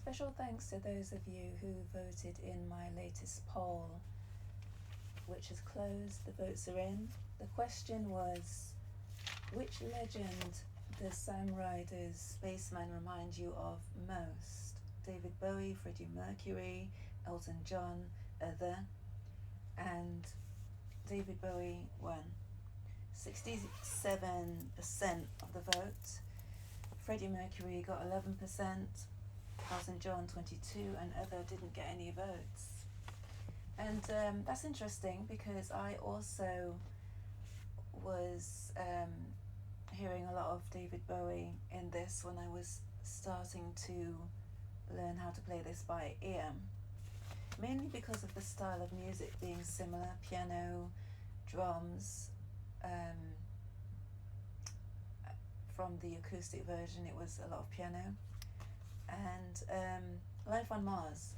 Special thanks to those of you who voted in my latest poll, which has closed. The votes are in. The question was, which legend does Sam Ryder's Spaceman remind you of most? David Bowie, Freddie Mercury, Elton John, other, and David Bowie won. 67% of the vote. Freddie Mercury got 11%, Elton John 22%, and other didn't get any votes. And that's interesting because I also was hearing a lot of David Bowie in this when I was starting to learn how to play this by ear. Mainly because of the style of music being similar, piano, drums. From the acoustic version it was a lot of piano. And Life on Mars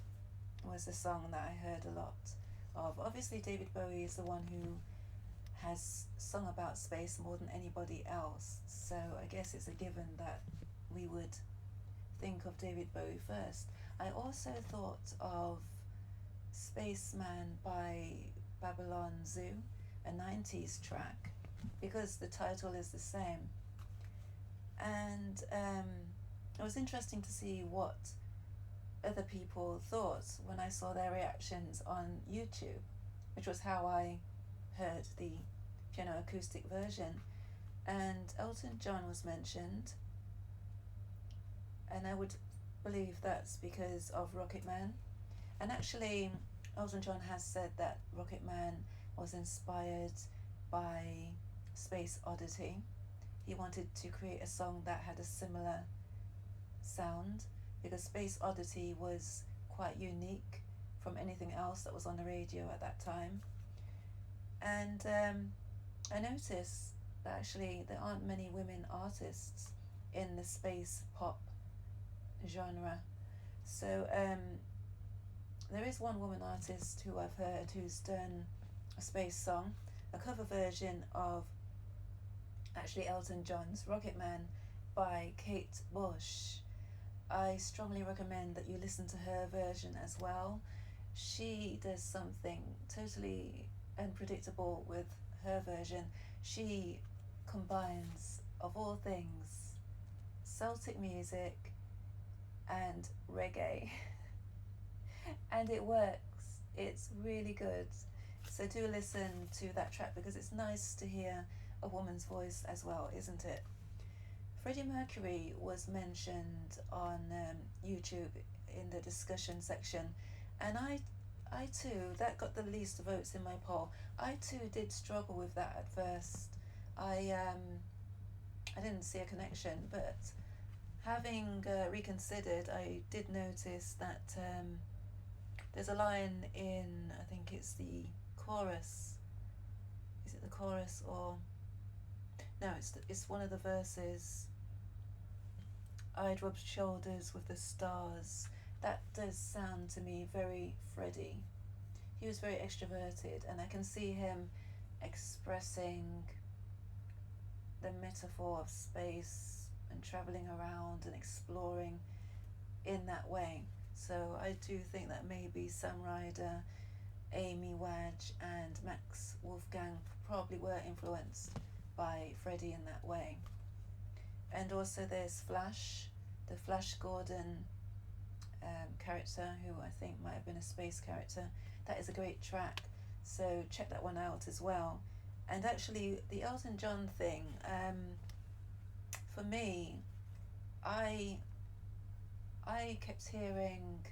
was a song that I heard a lot of. Obviously David Bowie is the one who has sung about space more than anybody else, so I guess it's a given that we would think of David Bowie first. I also thought of Spaceman by Babylon Zoo, a 90s track, because the title is the same. And it was interesting to see what other people thought when I saw their reactions on YouTube, which was how I heard the piano acoustic version. And Elton John was mentioned, and I would believe that's because of Rocket Man. And actually Elton John has said that Rocket Man was inspired by Space Oddity. He wanted to create a song that had a similar sound because Space Oddity was quite unique from anything else that was on the radio at that time. And I noticed that actually there aren't many women artists in the space pop genre. So there is one woman artist who I've heard who's done a space song, a cover version of actually Elton John's Rocket Man by Kate Bush. I strongly recommend that you listen to her version as well. She does something totally unpredictable with her version. She combines, of all things, Celtic music and reggae. And it works. It's really good. So do listen to that track because it's nice to hear a woman's voice as well, isn't it? Freddie Mercury was mentioned on YouTube in the discussion section, and I too, that got the least votes in my poll. I too did struggle with that at first. I didn't see a connection, but having reconsidered, I did notice that there's a line in, I think it's the chorus. Is it the chorus or no? It's one of the verses. I'd rub shoulders with the stars. That does sound to me very Freddie. He was very extroverted, and I can see him expressing the metaphor of space and travelling around and exploring in that way. So I do think that maybe Sam Ryder, Amy Wadge and Max Wolfgang probably were influenced by Freddie in that way. And also there's Flash, the Flash Gordon character, who I think might have been a space character. That is a great track, so check that one out as well. And actually the Elton John thing, for me, I kept hearing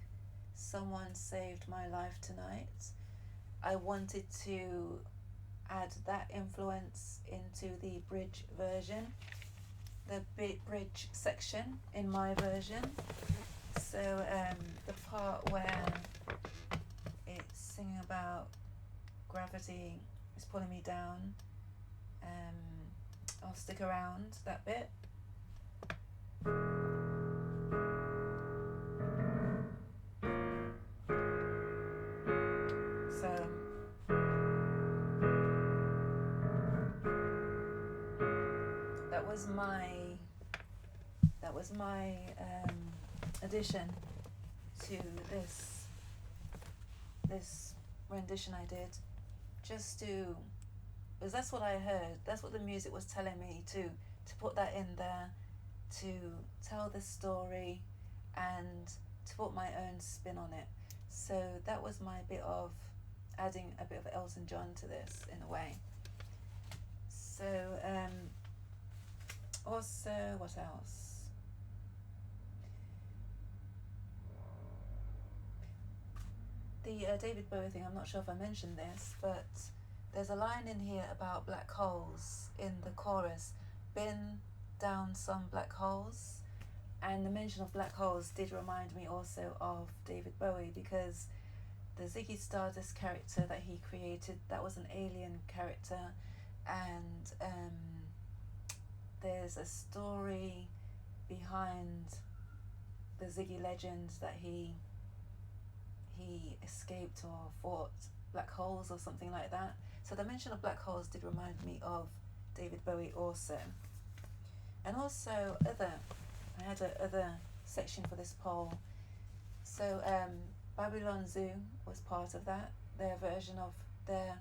Someone Saved My Life Tonight. I wanted to add that influence into the bridge version, the bridge section in my version. So the part where it's singing about gravity is pulling me down, I'll stick around that bit. So that was my addition to this rendition I did, just to, because that's what I heard, that's what the music was telling me, to put that in there, to tell the story and to put my own spin on it. So that was my bit of adding a bit of Elton John to this, in a way. So also, what else? The David Bowie thing, I'm not sure if I mentioned this, but there's a line in here about black holes in the chorus. Been down some black holes, and the mention of black holes did remind me also of David Bowie, because the Ziggy Stardust character that he created, that was an alien character, and there's a story behind the Ziggy legend that he escaped or fought black holes or something like that. So the mention of black holes did remind me of David Bowie also. And also I had other section for this poll. So Babylon Zoo was part of that, their version of their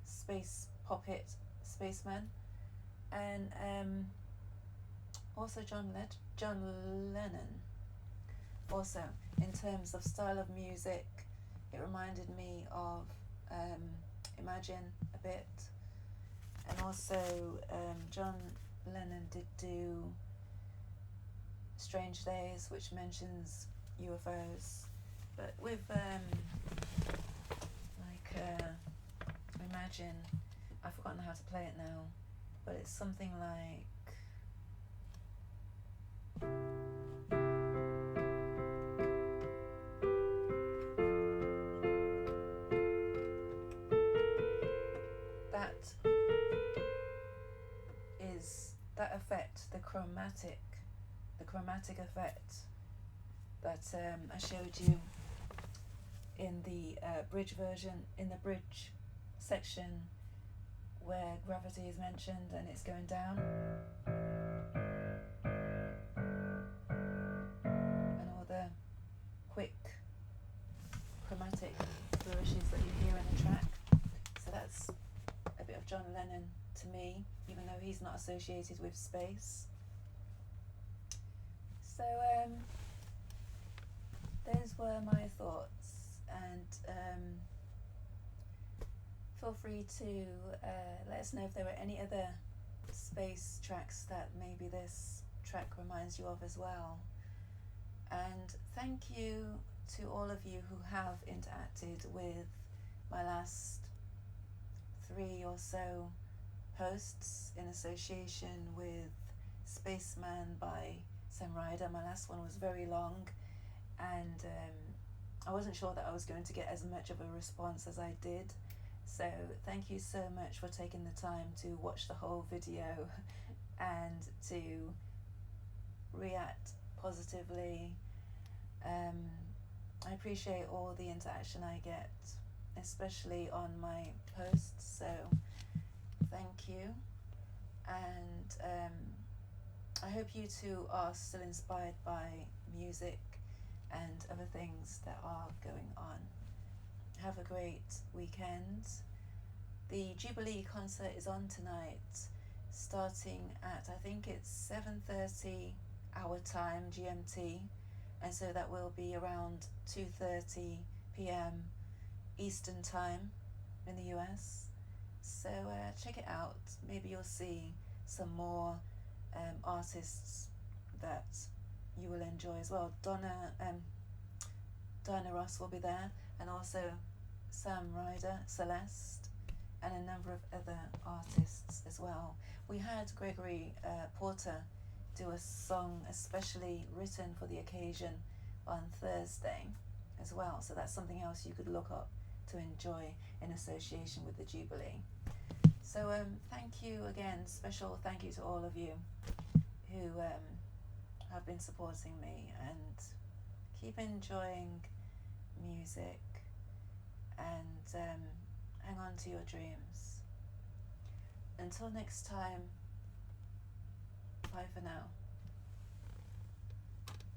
space puppet spaceman. And also John Lennon. Also, in terms of style of music, it reminded me of Imagine a bit. And also John Lennon did do Strange Days, which mentions UFOs. But with Imagine, I've forgotten how to play it now, but it's something like that effect, the chromatic effect that I showed you in the bridge version, in the bridge section where gravity is mentioned and it's going down, and all the quick chromatic flourishes that you hear in the track. So that's a bit of John Lennon to me, even though he's not associated with space. So those were my thoughts, and feel free to let us know if there were any other space tracks that maybe this track reminds you of as well. And thank you to all of you who have interacted with my last 3 or so posts in association with Spaceman by Sam Ryder. My last one was very long, and I wasn't sure that I was going to get as much of a response as I did. So thank you so much for taking the time to watch the whole video and to react positively. I appreciate all the interaction I get, especially on my posts, so thank you. And I hope you too are still inspired by music and other things that are going on. Have a great weekend. The Jubilee concert is on tonight, starting at, I think it's 7:30 our time, GMT, and so that will be around 2:30 p.m. Eastern time in the US. So check it out. Maybe you'll see some more artists that you will enjoy as well. Diana Ross will be there, and also Sam Ryder, Celeste, and a number of other artists as well. We had Gregory Porter do a song especially written for the occasion on Thursday as well, so that's something else you could look up to enjoy in association with the Jubilee. So thank you again, special thank you to all of you who have been supporting me, and keep enjoying music, and hang on to your dreams. Until next time, bye for now.